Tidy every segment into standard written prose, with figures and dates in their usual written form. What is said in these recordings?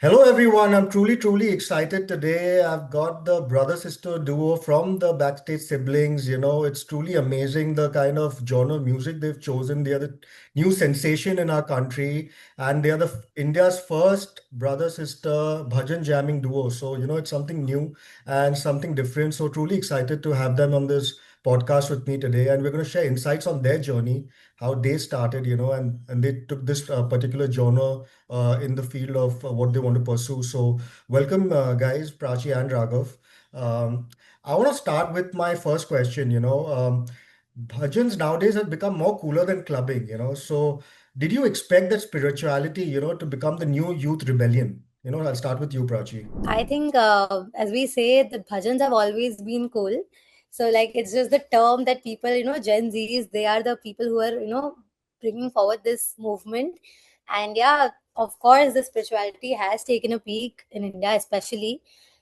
Hello everyone, I'm truly excited today. I've got the brother sister duo from the Backstage siblings. It's truly amazing the kind of genre of music they've chosen. They are the new sensation in our country, and they are India's first brother sister Bhajjan jamming duo. So, it's something new and something different. So, truly excited to have them on this podcast with me today, and we're going to share insights on their journey, how they started, and they took this particular genre in the field of what they want to pursue. So, welcome, guys, Prachi and Raghav. I want to start with my first question. Bhajans nowadays have become more cooler than clubbing. So, did you expect that spirituality, to become the new youth rebellion? I'll start with you, Prachi. I think, as we say, the bhajans have always been cool. So, like, it's just the term that people, Gen Zs, they are the people who are, bringing forward this movement. And yeah, of course, the spirituality has taken a peak in India, especially.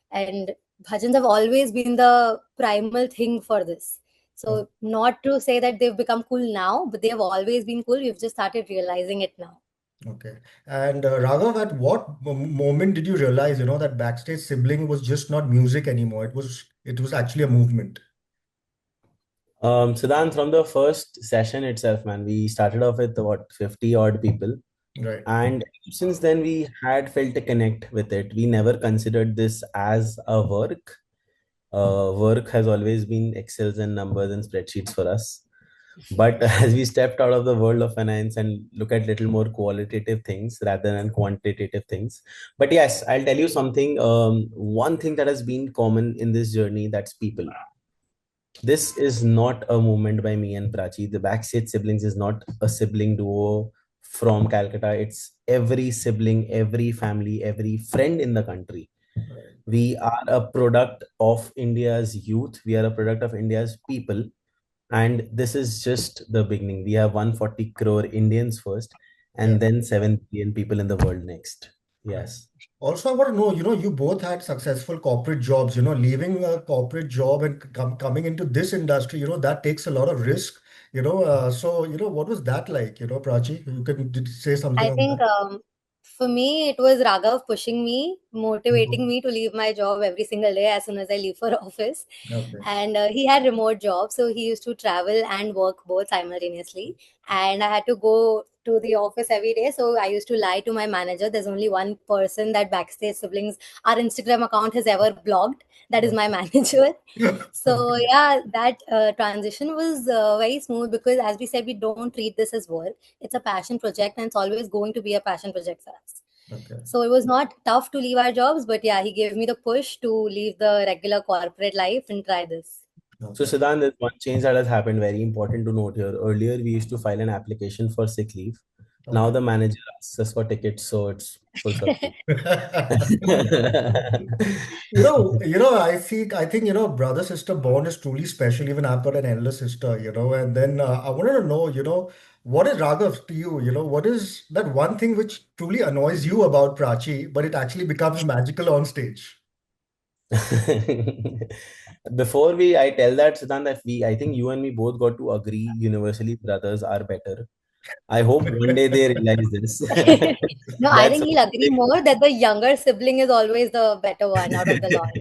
And bhajans have always been the primal thing for this. Oh, So, not to say that they've become cool now, but they have always been cool. We've just started realizing it now. okay. And Raghav, at what moment did you realize, that Backstage Sibling was just not music anymore? It was actually a movement. Siddhant, from the first session itself, man, we started off with what, 50 odd people. Right. And since then, we had felt a connect with it. We never considered this as a work. Work has always been Excels and numbers and spreadsheets for us. But as we stepped out of the world of finance and look at little more qualitative things rather than quantitative things. But yes, I'll tell you something. One thing that has been common in this journey, that's people. This is not a movement by me and Prachi. The Backstage Siblings is not a sibling duo from Calcutta. It's every sibling, every family, every friend in the country. Right. We are a product of India's youth. We are a product of India's people. And this is just the beginning. We have 140 crore Indians first, Yeah. and then 7 billion people in the world next. Right. Yes. Also, I want to know, you both had successful corporate jobs, leaving a corporate job and coming into this industry, that takes a lot of risk, so, what was that like, Prachi? You can say something I on think that. for me, it was Raghav pushing me, motivating Mhm. me to leave my job every single day as soon as I leave for office. Okay. And he had remote jobs, so he used to travel and work both simultaneously. And I had to go to the office every day, so I used to lie to my manager. There's only one person that Backstage Siblings, our Instagram account has ever blocked. That is my manager. So Okay. yeah, that transition was very smooth because, as we said, we don't treat this as work. It's a passion project, and it's always going to be a passion project for us. Okay. So it was not tough to leave our jobs, but yeah, he gave me the push to leave the regular corporate life and try this. So, Okay. Siddhant, there's one change that has happened, very important to note here. Earlier, we used to file an application for sick leave. Now Okay. the manager asks us for tickets, so it's full circle. I think, brother sister bond is truly special. Even I've got an elder sister, and then I wanted to know, what is Raghav to you? What is that one thing which truly annoys you about Prachi, but it actually becomes magical on stage? Before I tell that, Siddhant, that I think you and me both got to agree universally brothers are better. I hope one day they realize this. No, I That's think one he'll agree thing. more that the younger sibling is always the better one out of the lot.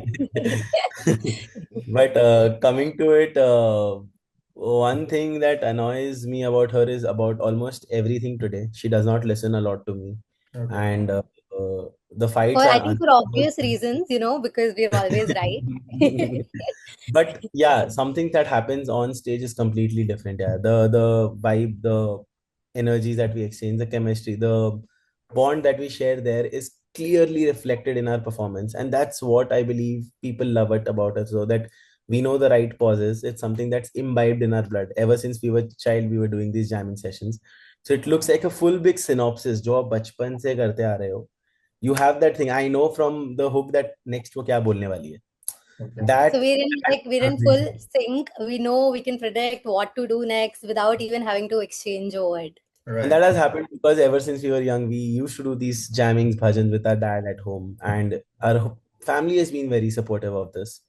But coming to it, one thing that annoys me about her is about almost everything today. She does not listen a lot to me, Okay. and the fights I are think for obvious reasons, because we're always right. but yeah, something that happens on stage is completely different. Yeah, the vibe, the energies that we exchange, the chemistry, the bond that we share there is clearly reflected in our performance, and that's what I believe people love it about us. So that we know the right pauses. It's something that's imbibed in our blood. Ever since we were child, we were doing these jamming sessions. So it looks like a full big synopsis. जो आप बचपन से करते आ रहे हो. You have that thing. I know from the hook that next वो क्या बोलने वाली है. Okay. So That we're in full sync. We know we can predict what to do next without even having to exchange a word. And Right. that has happened because ever since we were young, we used to do these jammings, bhajans with our dad at home, and our family has been very supportive of this.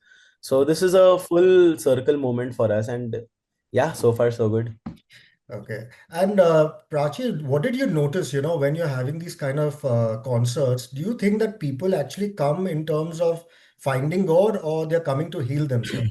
So this is a full circle moment for us, and yeah, so far so good. Okay. And Prachi, what did you notice, when you're having these kind of concerts? Do you think that people actually come in terms of finding God or they're coming to heal themselves?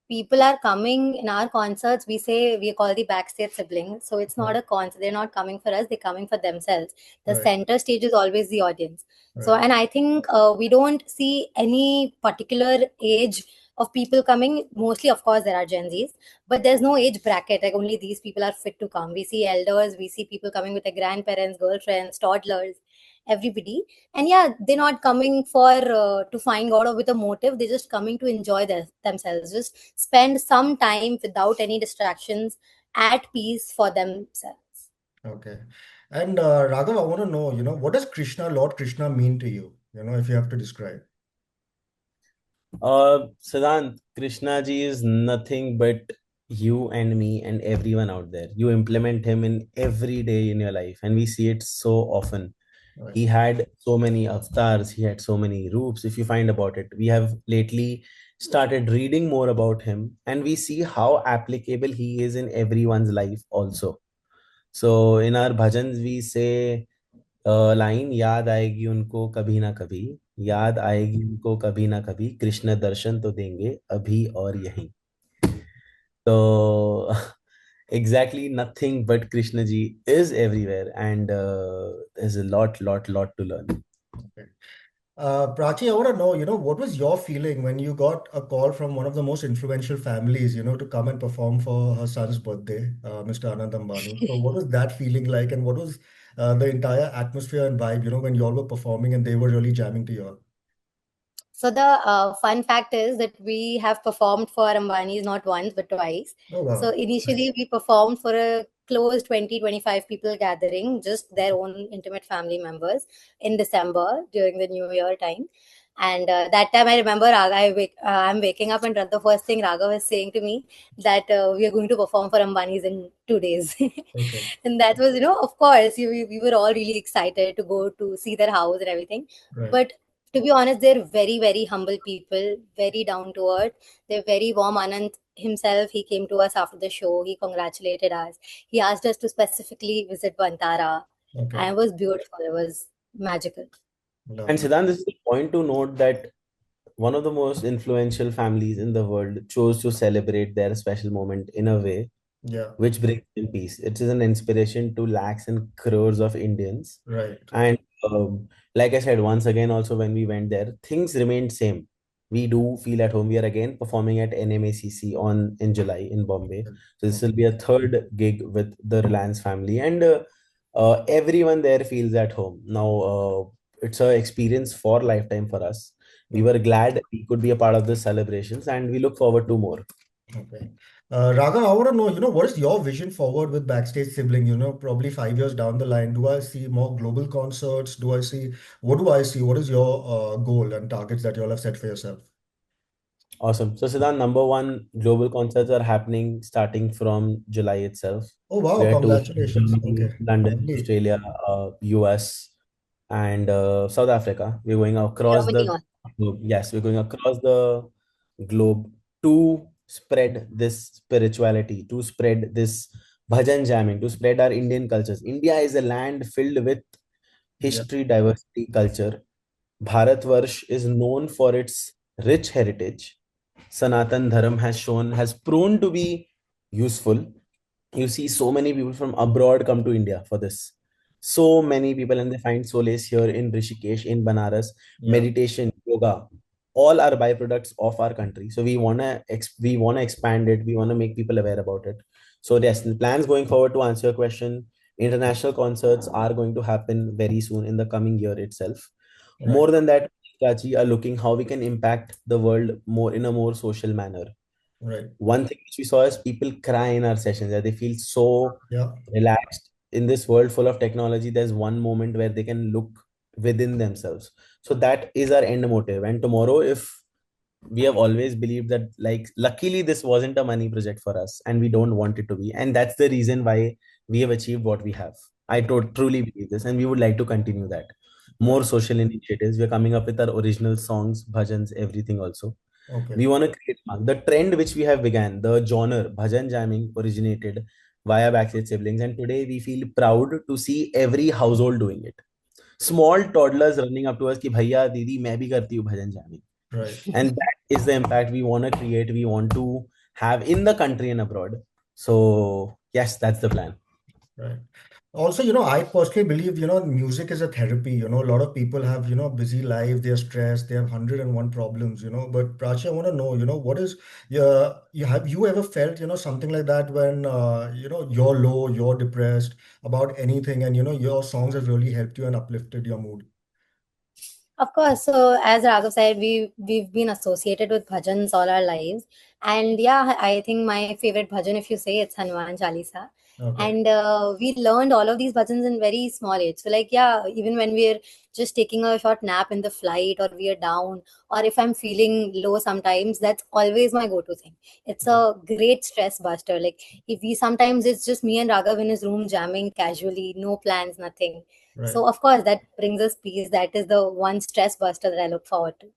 People are coming in our concerts. We say we call the backstage siblings. So it's not Right, a concert. They're not coming for us. They're coming for themselves. The right, center stage is always the audience. So, right. and I think we don't see any particular age of people coming. Mostly, of course, there are Gen Zs, but there's no age bracket. Like only these people are fit to come. We see elders. We see people coming with their grandparents, girlfriends, toddlers, everybody. And yeah, they're not coming for to find God or with a motive. They're just coming to enjoy themselves, just spend some time without any distractions, at peace for themselves. Okay. And Raghav, I want to know, what does Krishna, Lord Krishna mean to you? If you have to describe. Siddhant, Krishna ji is nothing but you and me and everyone out there. You implement him in every day in your life, and we see it so often. Right, He had so many avatars, he had so many roops. If you find about it, we have lately started reading more about him, and we see how applicable he is in everyone's life also. So in our bhajans, we say line याद आएगी उनको कभी ना कभी, याद आएगी उनको कभी ना कभी, कृष्ण दर्शन तो देंगे अभी और यहीं. So exactly nothing but Krishna ji is everywhere, and there's a lot to learn. okay. Prachi, I want to know, what was your feeling when you got a call from one of the most influential families, to come and perform for her son's birthday, Mr. Anand Ambani. So what was that feeling like, and what was the entire atmosphere and vibe, when you all were performing and they were really jamming to you all? So the fun fact is that we have performed for Ambani's not once but twice. Oh, So wow. initially we performed for a close 20-25 people gathering, just their own intimate family members, in December during the New Year time. And that time I remember I'm waking up, and the first thing Raghav is saying to me that we are going to perform for Ambani's in 2 days. Okay. And that was, of course, we were all really excited to go to see their house and everything. Right. But to be honest, they're very, very humble people, very down to earth. They're very warm. Anand himself, he came to us after the show. He congratulated us. He asked us to specifically visit Bantara. Okay. And it was beautiful. It was magical. And Lovely. Siddhant, this is the point to note that one of the most influential families in the world chose to celebrate their special moment in a way Yeah. which brings them peace. It is an inspiration to lakhs and crores of Indians. Right. And like I said, once again, also when we went there, things remained same. We do feel at home. We are again performing at NMACC on in July in Bombay. So this will be a third gig with the Reliance family, and everyone there feels at home. Now it's a experience for lifetime for us. We Okay. were glad we could be a part of the celebrations, and we look forward to more. Okay. Raghav, I want to know, what is your vision forward with Backstage Sibling? Probably 5 years down the line. Do I see more global concerts? What do I see? What is your goal and targets that you all have set for yourself? Awesome. So, Siddhant, number one, global concerts are happening starting from July itself. Oh, We wow. are touring Congratulations. Germany, Okay. London, Lovely. Australia, US, and South Africa. We're going across Germany the on. globe. Yes, we're going across the globe to spread this spirituality, to spread this bhajan jamming, to spread our Indian cultures. India is a land filled with Yeah. history, diversity, culture. Bharatvarsh is known for its rich heritage. Sanatan Dharam has proven to be useful. You see so many people from abroad come to India for this. So many people, and they find solace here in Rishikesh, in Banaras. Yeah. Meditation, yoga, all are byproducts of our country. So we wanna expand it. We wanna make people aware about it. So yes, the plans going forward, to answer your question, international concerts are going to happen very soon in the coming year itself. Right. More than that, Prachi, are looking how we can impact the world more in a more social manner. Right. One thing which we saw is people cry in our sessions, that they feel so Yeah. relaxed in this world full of technology. There's one moment where they can look within themselves. So that is our end motive. And tomorrow, if we have always believed that, like, luckily this wasn't a money project for us, and we don't want it to be, and that's the reason why we have achieved what we have. Truly believe this, and we would like to continue that. Right. More social initiatives. We're coming up with our original songs, bhajans, everything also. Okay. We want to create the trend which we have began. The genre bhajan jamming originated via Backstage Siblings. And today we feel proud to see every household doing it. Small toddlers running up to us कि भैया दीदी मैं भी करती हूँ भजन jamming. Right, And that is the impact we want to create, we want to have in the country and abroad. So yes, that's the plan. right. Also, I personally believe, music is a therapy. A lot of people have, busy life, they're stressed, they have 101 problems, But Prachi, I want to know, what is have you ever felt, something like that when, you're low, you're depressed about anything, and, your songs have really helped you and uplifted your mood? Of course. So as Raghav said, we've been associated with bhajans all our lives, and yeah, I think my favorite bhajan, if you say, it's Hanuman Chalisa. Okay, And we learned all of these bhajans in very small age. So like yeah, even when we're just taking a short nap in the flight, or we are down, or if I'm feeling low, sometimes that's always my go-to thing. It's right, a great stress buster. Like if we sometimes it's just me and Raghav in his room jamming casually, no plans, nothing. right. So of course that brings us peace. That is the one stress buster that I look forward to.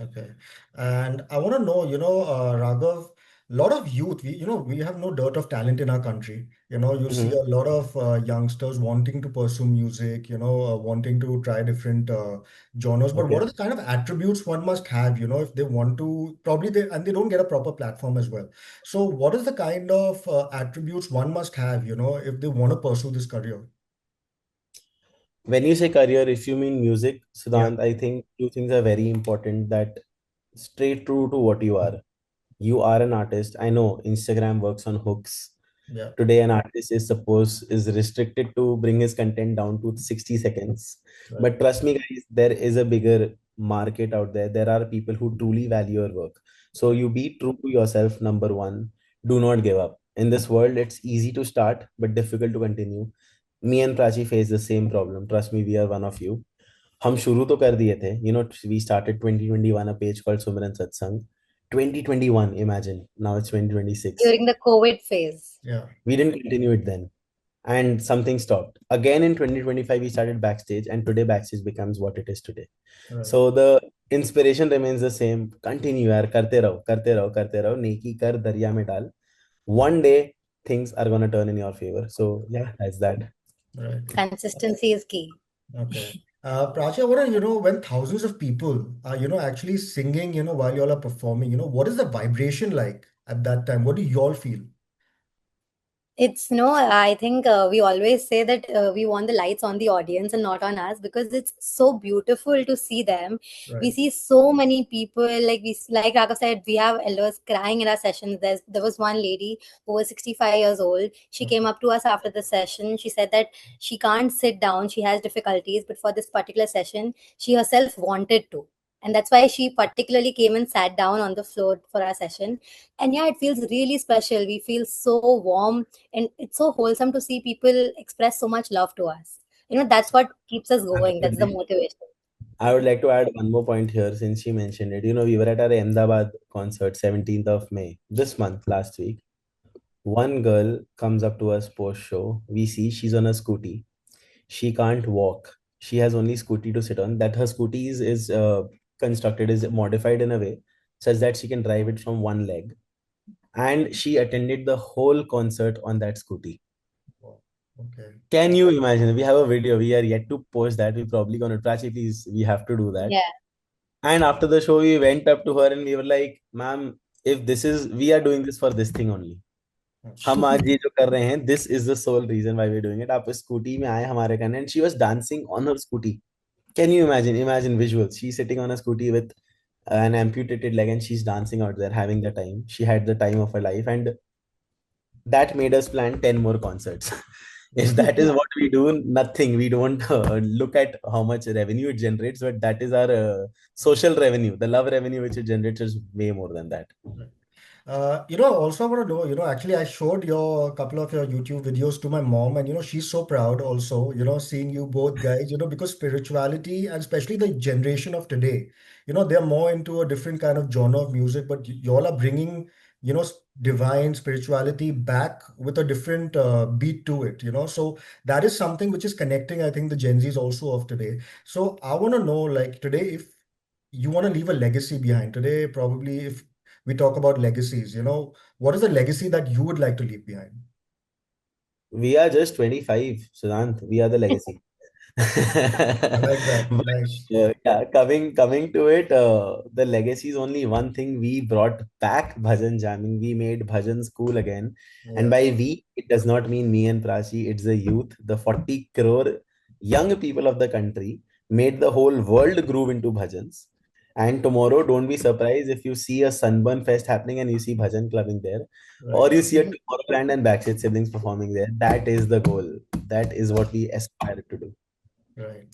Okay. And I want to know, Raghav, a lot of youth, we have no dearth of talent in our country. You see Mhm. a lot of youngsters wanting to pursue music, wanting to try different genres. But what Okay. are the kind of attributes one must have, if they want to, probably and they don't get a proper platform as well. So what is the kind of attributes one must have, if they want to pursue this career? When you say career, if you mean music, Yeah, Siddhant, I think two things are very important, that straight true to what you are. You are an artist. I know Instagram works on hooks. yeah, Today, an artist is restricted to bring his content down to 60 seconds. right, But trust me, guys, there is a bigger market out there. There are people who truly value your work. So you be true to yourself, number one. Do not give up. In this world, it's easy to start, but difficult to continue. Me and Prachi face the same problem. Trust me, we are one of you. हम शुरू तो कर दिए थे. We started 2021 a page called Sumran Satsang. 2021, imagine. Now it's 2026. During the COVID phase. yeah, We didn't continue it then, and something stopped. Again in 2025, we started Backstage, and today Backstage becomes what it is today. right, So the inspiration remains the same. Continue यार, करते रहो, करते रहो, करते रहो. नेकी कर दरिया में डाल. One day things are gonna turn in your favor. So yeah, that's that. right. Consistency is key. Okay. Prachi, I want to, when thousands of people are, actually singing, while you all are performing, what is the vibration like at that time? What do you all feel? It's no, I think we always say that we want the lights on the audience and not on us, because it's so beautiful to see them. We Right. see so many people, like Raghav said, we have elders crying in our sessions. There was one lady who was 65 years old. She came Okay. up to us after the session. She said that she can't sit down. She has difficulties, but for this particular session, she herself wanted to. And that's why she particularly came and sat down on the floor for our session. And yeah, it feels really special. We feel so warm, and it's so wholesome to see people express so much love to us. That's what keeps us going. That's the Absolutely. motivation. I would like to add one more point here since she mentioned it. We were at our Ahmedabad concert, 17th of May, this month, last week. One girl comes up to us post show. We see she's on a scooty. She can't walk. She has only scooty to sit on. That her scooty is constructed, is modified in a way such that she can drive it from one leg. And she attended the whole concert on that scooty. Wow. Okay. Can you imagine? We have a video. We are yet to post that. We're probably gonna Prachi, please. We have to do that. Yeah. And after the show, we went up to her and we were like, "Ma'am, if this is, we are doing this for this thing only. हम आज ये जो कर रहे हैं, this is the sole reason why we're doing it. आप scooty में आए हमारे करने, and she was dancing on her scooty. Can you imagine? Imagine visuals. She's sitting on a scooty with an amputated leg and she's dancing out there, having the time. She had the time of her life, and that made us plan 10 more concerts. If that is what we do, nothing. We don't look at how much revenue it generates, but that is our social revenue. The love revenue which it generates is way more than that. Right. Also I want to know, actually I showed your couple of your YouTube videos to my mom, and she's so proud also, seeing you both guys, because spirituality, and especially the generation of today, they're more into a different kind of genre of music, but y'all are bringing, divine spirituality back with a different beat to it, so that is something which is connecting, I think, the Gen Zs also of today. So I want to know, like, today, if you want to leave a legacy behind today, probably, if we talk about legacies, what is the legacy that you would like to leave behind? We are just 25, Sudant. We are the legacy. I like that. But Nice. yeah, coming to it, the legacy is only one thing. We brought back bhajan jamming. We made bhajan school again, and Yeah, by we, it does not mean me and Prachi. It's the youth, the 40 crore young people of the country made the whole world groove into bhajans. And tomorrow, don't be surprised if you see a Sunburn Fest happening and you see bhajan clubbing there, or right, you see a Tomorrowland and Backstage siblings performing there. That is the goal. That is what we aspire to do. right.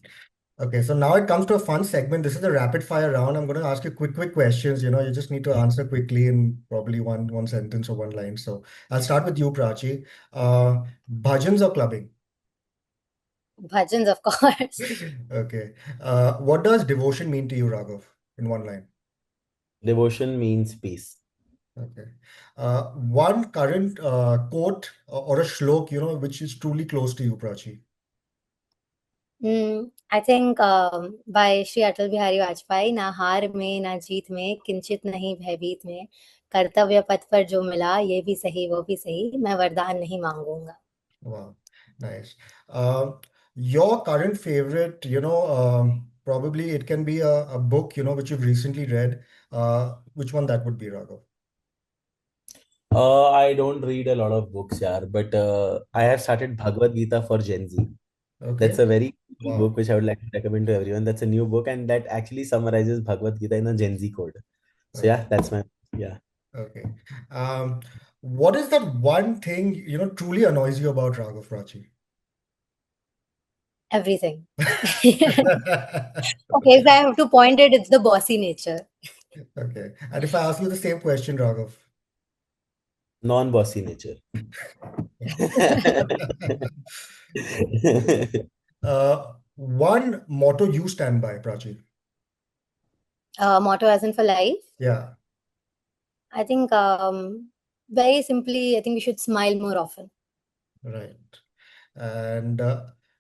Okay, so now it comes to a fun segment. This is a rapid fire round. I'm going to ask you quick questions. You just need to answer quickly in probably one sentence or one line. So I'll start with you, Prachi. Bhajans or clubbing? Bhajans, of course. Okay. What does devotion mean to you, Raghav, in one line? Devotion means peace. Okay. One current quote or a shlok, which is truly close to you, Prachi. I think by Shri Atal Bihari Vajpayee, ना हार में ना जीत में किंचित नहीं भयभीत में कर्तव्य पथ पर जो मिला ये भी सही वो भी सही मैं वरदान नहीं मांगूंगा. Wow, nice. Your current favorite, probably it can be a book, which you've recently read. Which one that would be, Raghav? I don't read a lot of books, yeah, but I have started Bhagavad Gita for Gen Z. That's Okay. a very cool book Wow. which I would like to recommend to everyone. That's a new book and that actually summarizes Bhagavad Gita in a Gen Z code. So yeah, Okay. that's my yeah. Okay. Um, what is that one thing, truly annoys you about Raghav, Prachi? Everything. Okay, if I have to point it, it's the bossy nature. Okay. And if I ask you the same question, Raghav? Non-bossy nature. One motto you stand by, Prachi. Motto as in for life. Yeah, I think very simply, I think we should smile more often. right. And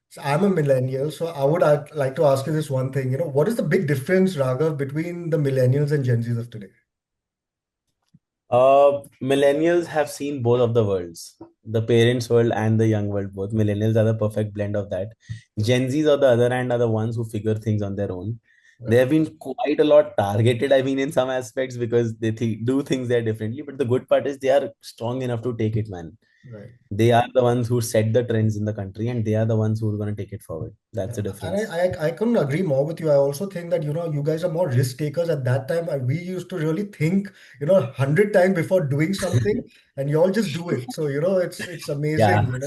so I'm a millennial, so I'd like to ask you this one thing. What is the big difference, Raghav, between the millennials and Gen Zs of today? Millennials have seen both of the worlds, the parents' world and the young world both. Millennials are the perfect blend of that. Gen Zs, on the other hand, are the ones who figure things on their own. They Right, have been quite a lot targeted, I mean, in some aspects because they do things there differently. But the good part is they are strong enough to take it, man. right. They are the ones who set the trends in the country and they are the ones who are going to take it forward. That's Yeah, the and difference. I couldn't agree more with you. I also think that, you guys are more risk takers at that time. We used to really think, 100 times before doing something, and you all just do it. So, it's Yeah. amazing,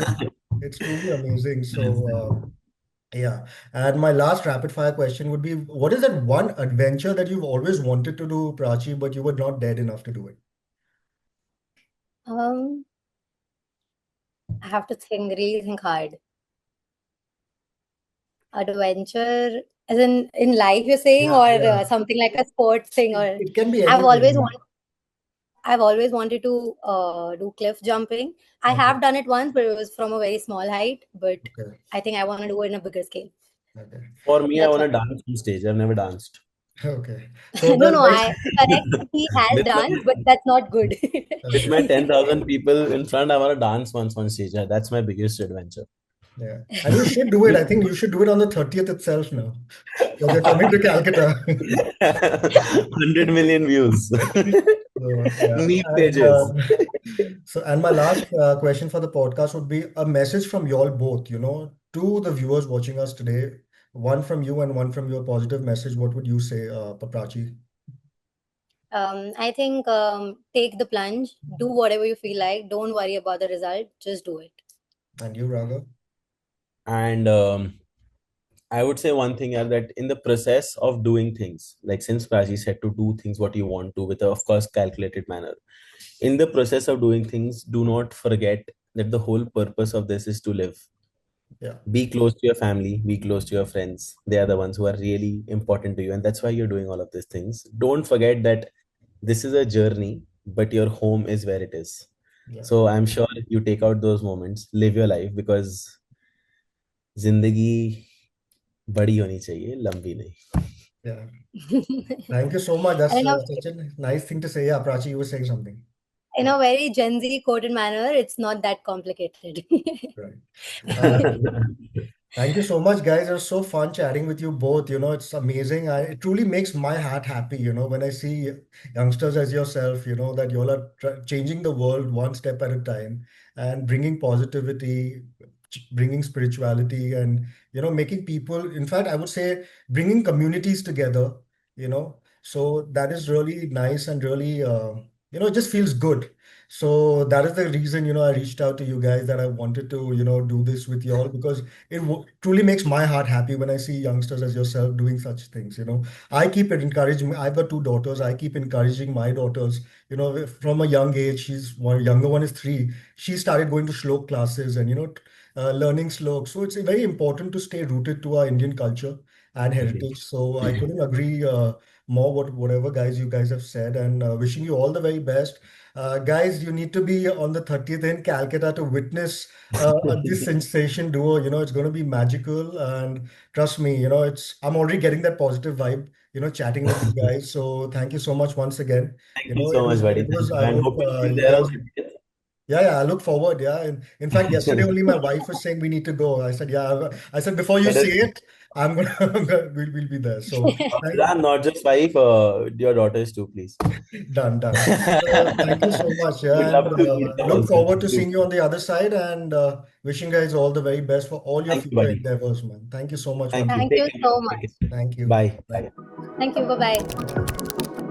it's truly amazing. So, yeah. And my last rapid fire question would be, what is that one adventure that you've always wanted to do, Prachi, but you were not dead enough to do it? Um, I have to think, really think hard. Adventure, as in life, you're saying, Yeah, or yeah. something like a sports thing, or It can be I've always anything. wanted. I've always wanted to do cliff jumping. I Okay. have done it once, but it was from a very small height. But Okay. I think I want to do it in a bigger scale. Okay. For me, I That's want why. to dance on stage. I've never danced. Okay. So No, the no, next, I correct. He has With done, but my that's not good. with my 10,000 people in front, I want to dance once on stage. Yeah, that's my biggest adventure. yeah. And you should do it. I think you should do it on the 30th itself now. Because you're coming to Calcutta. 100 million views. So, yeah. Meat And pages. and my last question for the podcast would be a message from you all both, to the viewers watching us today. One from you and one from your positive message. What would you say, Paprachi? I think take the plunge, do whatever you feel like. Don't worry about the result. Just do it. And you, Raghav? And I would say one thing are that in the process of doing things, like since Prachi said to do things what you want to with a, of course, calculated manner. In the process of doing things, do not forget that the whole purpose of this is to live. Yeah, Be close to your family, be close to your friends. They are the ones who are really important to you. And that's why you're doing all of these things. Don't forget that this is a journey, but your home is where it is. yeah, So I'm sure you take out those moments, live your life because जिंदगी बड़ी होनी चाहिए लंबी नहीं. yeah. Thank you so much. I That's don't know. such a nice thing to say. Yeah, Prachi, you were saying something. in a very Gen Z coded manner, it's not that complicated. Right. Uh, Thank you so much, guys. It was so fun chatting with you both. It's amazing. It truly makes my heart happy, when I see youngsters as yourself, that you all are changing the world one step at a time and bringing positivity, bringing spirituality, and, making people, in fact, I would say bringing communities together, So that is really nice and really, it just feels good. So that is the reason, I reached out to you guys that I wanted to, do this with you all because truly makes my heart happy when I see youngsters as yourself doing such things. I keep encouraging. I've got two daughters. I keep encouraging my daughters. From a young age. She's one younger one is 3. She started going to shlok classes and learning slok. So it's very important to stay rooted to our Indian culture and Indeed. heritage. So I couldn't agree more whatever guys you guys have said and wishing you all the very best. Guys, you need to be on the 30th in Calcutta to witness this sensation duo. It's going to be magical. And trust me, I'm already getting that positive vibe, chatting with you guys. So thank you so much once again. Thank you so much, buddy. It was, Thank you. I And hope hope to see you you there on guys, 30th. yeah, I look forward. Yeah. And in fact, yesterday only my wife was saying we need to go. I said, yeah, I said, before you Let say us it, we'll be there. So Bhajjan, not just wife, your daughters too, please. done. So thank you so much. Would Yeah, and love to meet them look also. forward to seeing you on the other side and wishing guys all the very best for all your Thank you, future buddy. endeavors, man. Thank you so much Thank once you. Thank again. Take you care. so Take much. care. Thank you. Bye. Bye. Bye. Thank you. Bye bye.